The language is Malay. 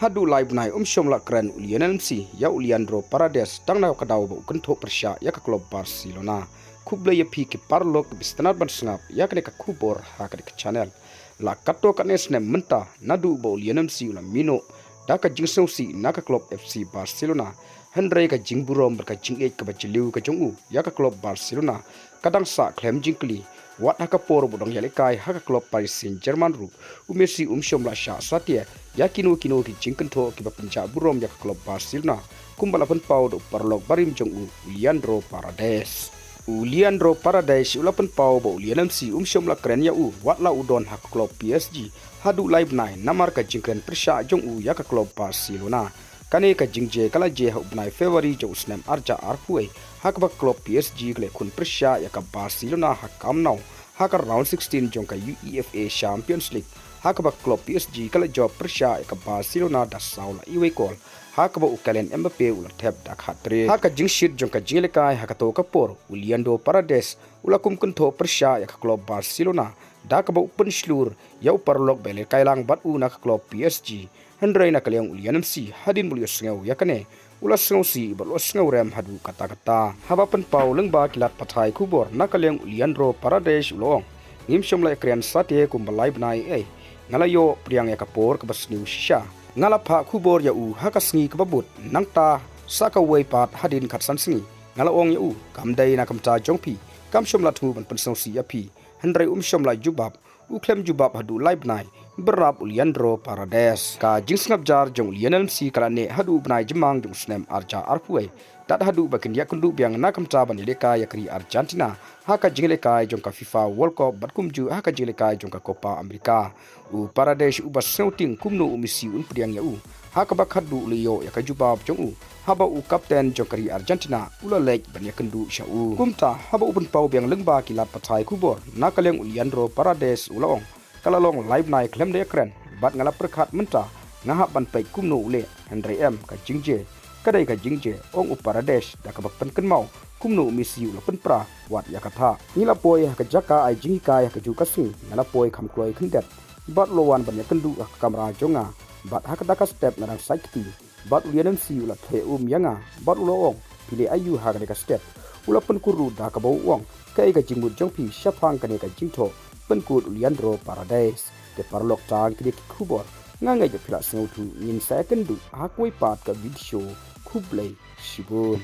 hadu live nai syomla keren ulian MC ya Uliandro Parades tang na kadaw ba ukento persya ya ka klub Barcelona kuble ya pi ki parlok bistanar ban sngap ya ka kubor ha ka channel la kato ka nes ne menta nadu ba ulian MC ula mino da ka jingsau si na ka klub FC Barcelona Henry ka jingburom ka jingej ka bachiliu ka jongu ya ka klub Barcelona kadang sa klem jingkli wat haka por bodong yalekai haka klub Paris Saint-Germain ru umesi syomla sha satia ya kino ki jingkento ki bapenja burom ya ka klub Barcelona kumbalapan pau do parlok barim jongu Leandro Paredes ulapan pau ba Ulian MC syomla keren ya wat la udon haka klub PSG hadu live 9 namar ka jingkren persya jongu ya ka klub Barcelona kane ka jingje kala je ha ubnai February jo usnem arja arpuai hakba klub PSG kle kun persya ya ka Barcelona hakam now haka round 16 jong ka UEFA Champions League hakba klub PSG kala jo persya ya ka Barcelona da saula iwe kol hakba ukalen Mbappe ula tap dak hatre haka jingshit jong ka jingle kai haka to ka por Uliandro Parades ula kum kunto persya ya ka klub Barcelona dak ba upen slur ya uparlok bele kailang bat una ka klub PSG Henry na kaliang Ulian MC hadin mulyo sngau ya kane ula sngau si balo sngau rem hadu kata haba pen pau lengba kilat pathai kubor na kaliang Uliandro Parades ulong ngim syomla ekrian sate kumbalai bnai ngalayo priang ya kapor ke basniu shisha ngala pha kubor ya haka sngi kababut nangta saka wei pat hadin khatsan sngi ngala ong ya kamdai na kamta jongpi kam syomla thu ban pensau si ya pi Henry syomla jubab uklem jubab hadu live nai berap Uliandro Parades ka jingsngap jar jong Lionel Messi kalane hadu bnai jemang jong snem arja arpuai dat hadu bakin ya kundu biang na kamta ban leka ya kri Argentina haka jingleka jong ka FIFA World Cup batkumju haka jingleka jong ka Copa America Parades ubas snouting kumno umisi priang ya haka bak hadu liyo ya ka jubab jong haba kapten jong kri Argentina ula lek ban ya kundu sha kumta haba ubun pau biang lengba kilat patai kubor na kaleng Uliandro Parades ulong kalalong live nai klem de kren bat ngala perkhat menta ngahap ban pai kumno ule Henry M ka jingje kadai ka jingje ong Parades da ka bak pen kenmau kumno misi ula pen pra wat ya katha nila poi ka jaka ai jingi ka ya ka ju kasu ngala poi kham kloi khindet bat lowan ban ya kendu ka kamera jonga bat hakata ka step narang sakti bat Ulian MC ula the yanga bat ulo ong pile ayu ha ka step ula pen kuru da ka bau ong kai ka jingmut jongpi syapang ka ne ka jingtho penkut Uliandro Parades ke parlok tang kidi kubor ngangai je pila sengutu ngin saya kendu hakoi pat ka video kublai shibun